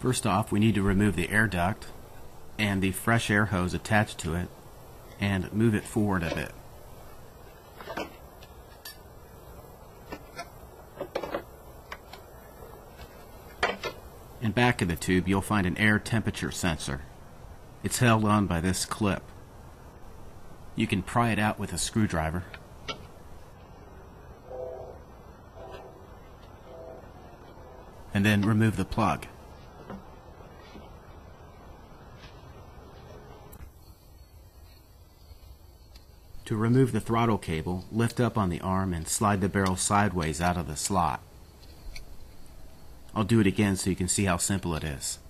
First off, we need to remove the air duct and the fresh air hose attached to it and move it forward a bit. In back of the tube, you'll find an air temperature sensor. It's held on by this clip. You can pry it out with a screwdriver. And then remove the plug. To remove the throttle cable, lift up on the arm and slide the barrel sideways out of the slot. I'll do it again so you can see how simple it is.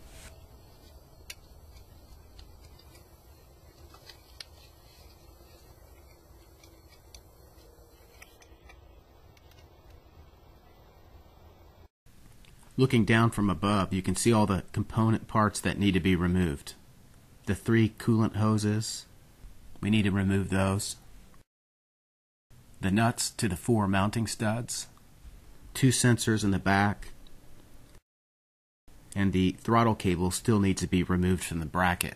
Looking down from above, you can see all the component parts that need to be removed. The 3 coolant hoses, we need to remove those. The nuts to the 4 mounting studs, 2 sensors in the back, and the throttle cable still needs to be removed from the bracket.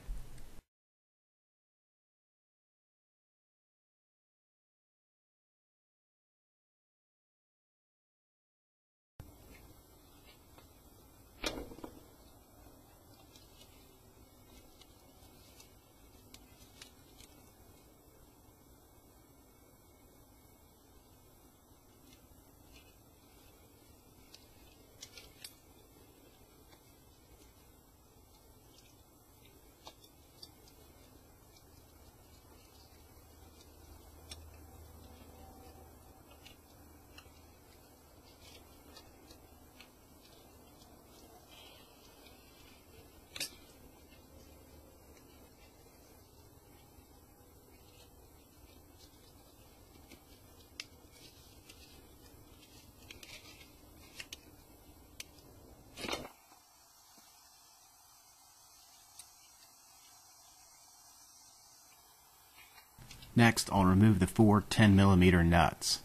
Next, I'll remove the 4 10mm nuts.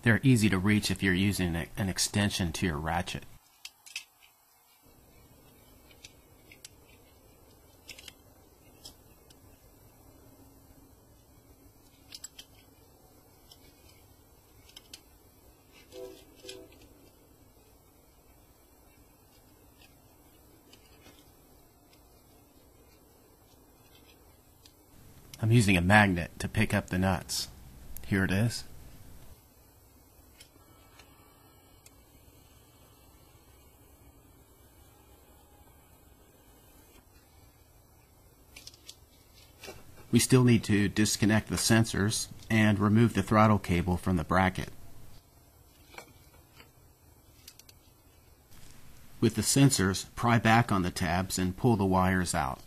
They're easy to reach if you're using an extension to your ratchet. I'm using a magnet to pick up the nuts. Here it is. We still need to disconnect the sensors and remove the throttle cable from the bracket. With the sensors, pry back on the tabs and pull the wires out.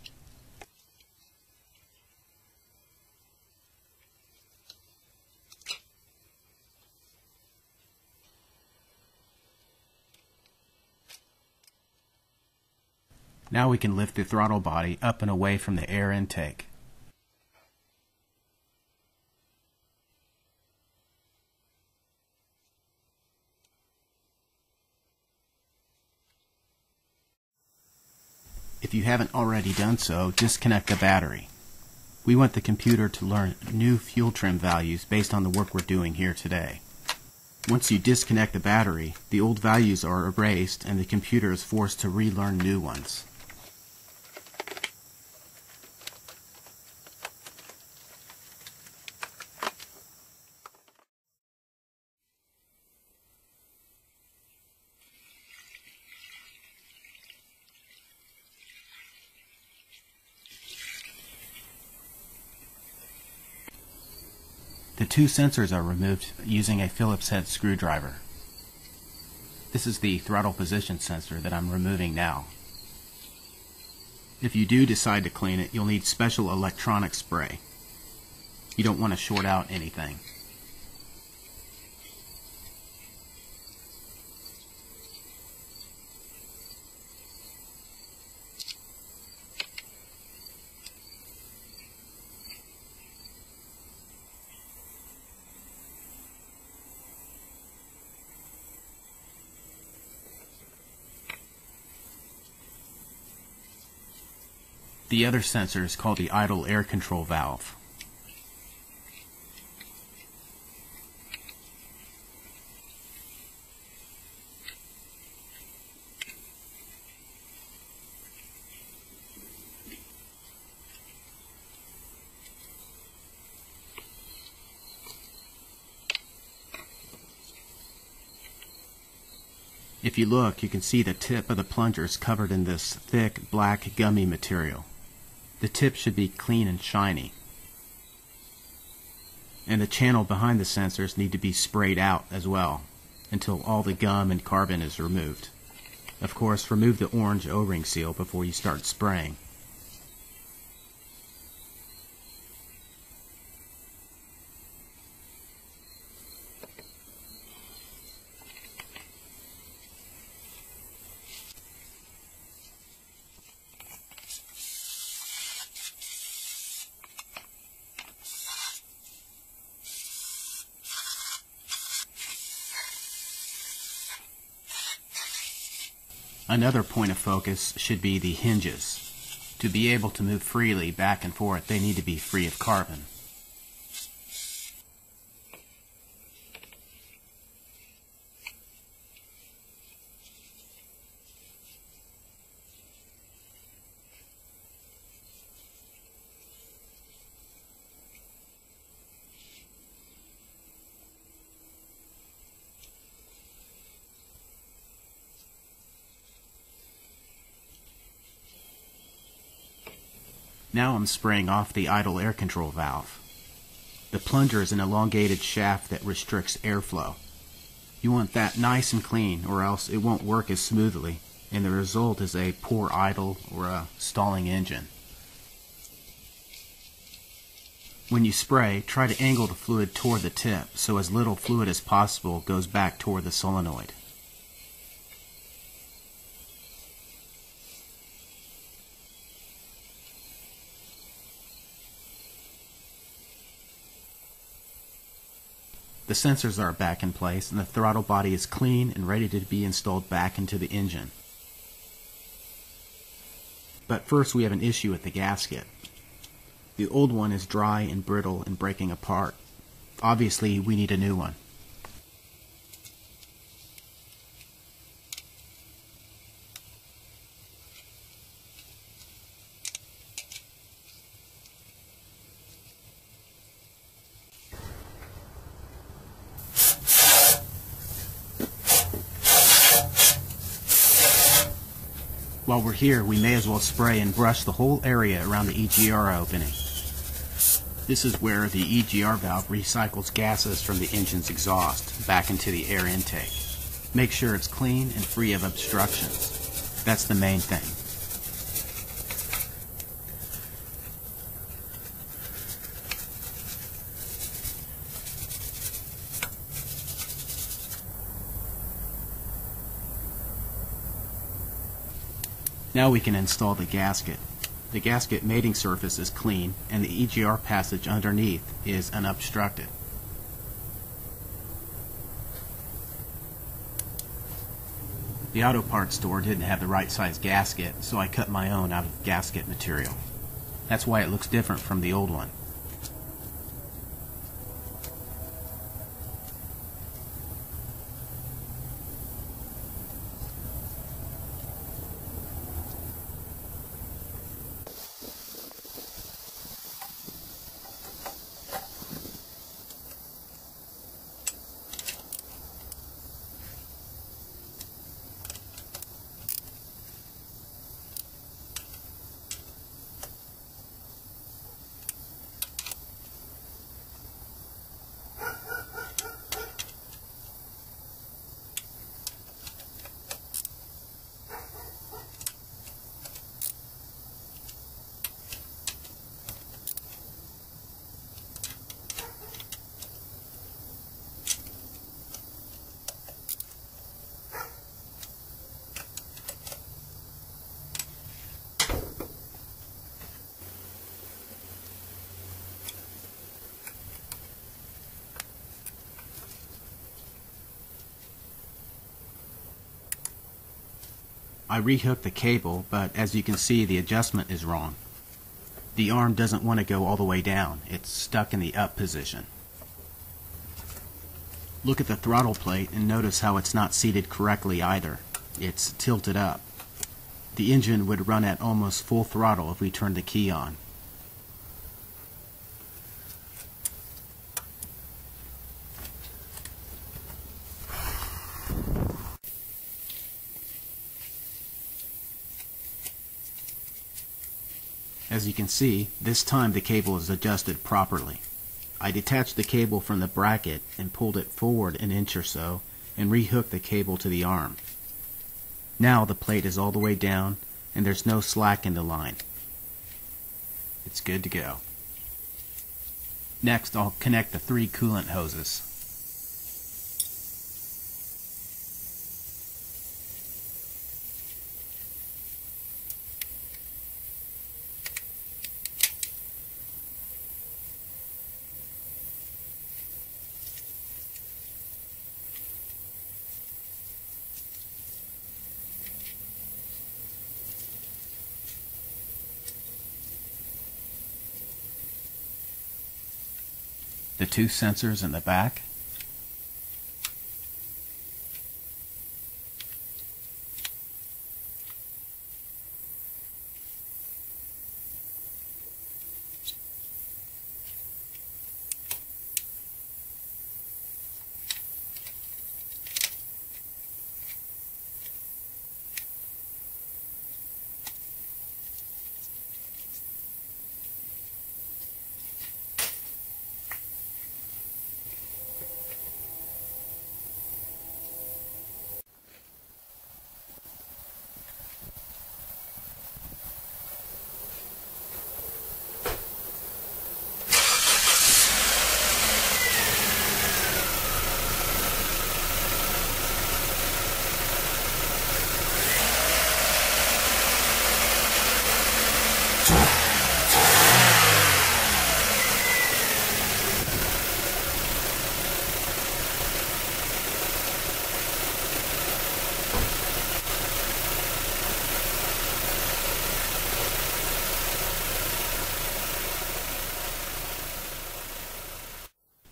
Now we can lift the throttle body up and away from the air intake. If you haven't already done so, disconnect the battery. We want the computer to learn new fuel trim values based on the work we're doing here today. Once you disconnect the battery, the old values are erased and the computer is forced to relearn new ones. The 2 sensors are removed using a Phillips head screwdriver. This is the throttle position sensor that I'm removing now. If you do decide to clean it, you'll need special electronic spray. You don't want to short out anything. The other sensor is called the idle air control valve. If you look, you can see the tip of the plunger is covered in this thick, black, gummy material. The tip should be clean and shiny. And the channel behind the sensors need to be sprayed out as well, until all the gum and carbon is removed. Of course, remove the orange O-ring seal before you start spraying. Another point of focus should be the hinges. To be able to move freely back and forth, they need to be free of carbon. Now I'm spraying off the idle air control valve. The plunger is an elongated shaft that restricts airflow. You want that nice and clean, or else it won't work as smoothly, and the result is a poor idle or a stalling engine. When you spray, try to angle the fluid toward the tip so as little fluid as possible goes back toward the solenoid. The sensors are back in place and the throttle body is clean and ready to be installed back into the engine. But first we have an issue with the gasket. The old one is dry and brittle and breaking apart. Obviously we need a new one. While we're here, we may as well spray and brush the whole area around the EGR opening. This is where the EGR valve recycles gases from the engine's exhaust back into the air intake. Make sure it's clean and free of obstructions. That's the main thing. Now we can install the gasket. The gasket mating surface is clean and the EGR passage underneath is unobstructed. The auto parts store didn't have the right size gasket, so I cut my own out of gasket material. That's why it looks different from the old one. I rehooked the cable, but as you can see, the adjustment is wrong. The arm doesn't want to go all the way down. It's stuck in the up position. Look at the throttle plate and notice how it's not seated correctly either. It's tilted up. The engine would run at almost full throttle if we turned the key on. As you can see, this time the cable is adjusted properly. I detached the cable from the bracket and pulled it forward an inch or so and rehooked the cable to the arm. Now the plate is all the way down and there's no slack in the line. It's good to go. Next, I'll connect the 3 coolant hoses. The 2 sensors in the back,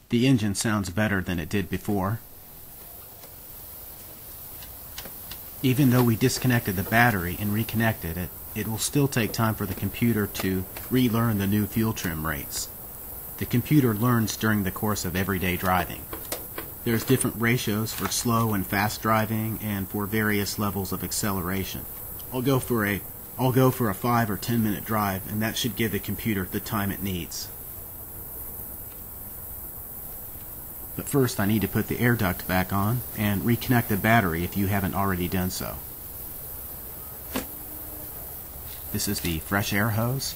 the engine sounds better than it did before. Even though we disconnected the battery and reconnected it, it will still take time for the computer to relearn the new fuel trim rates. The computer learns during the course of everyday driving. There's different ratios for slow and fast driving and for various levels of acceleration. I'll go for a 5 or 10 minute drive, and that should give the computer the time it needs. But first I need to put the air duct back on and reconnect the battery if you haven't already done so. This is the fresh air hose.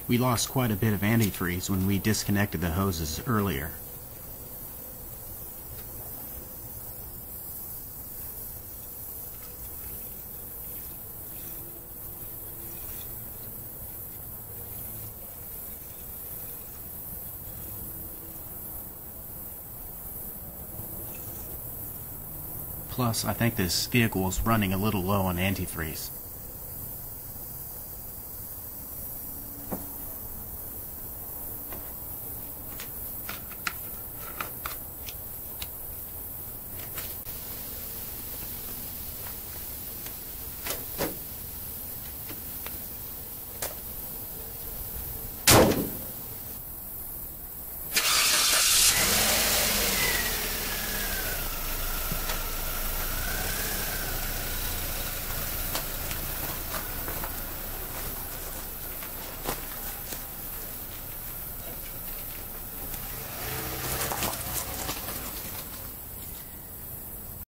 We lost quite a bit of antifreeze when we disconnected the hoses earlier. Plus, I think this vehicle is running a little low on antifreeze.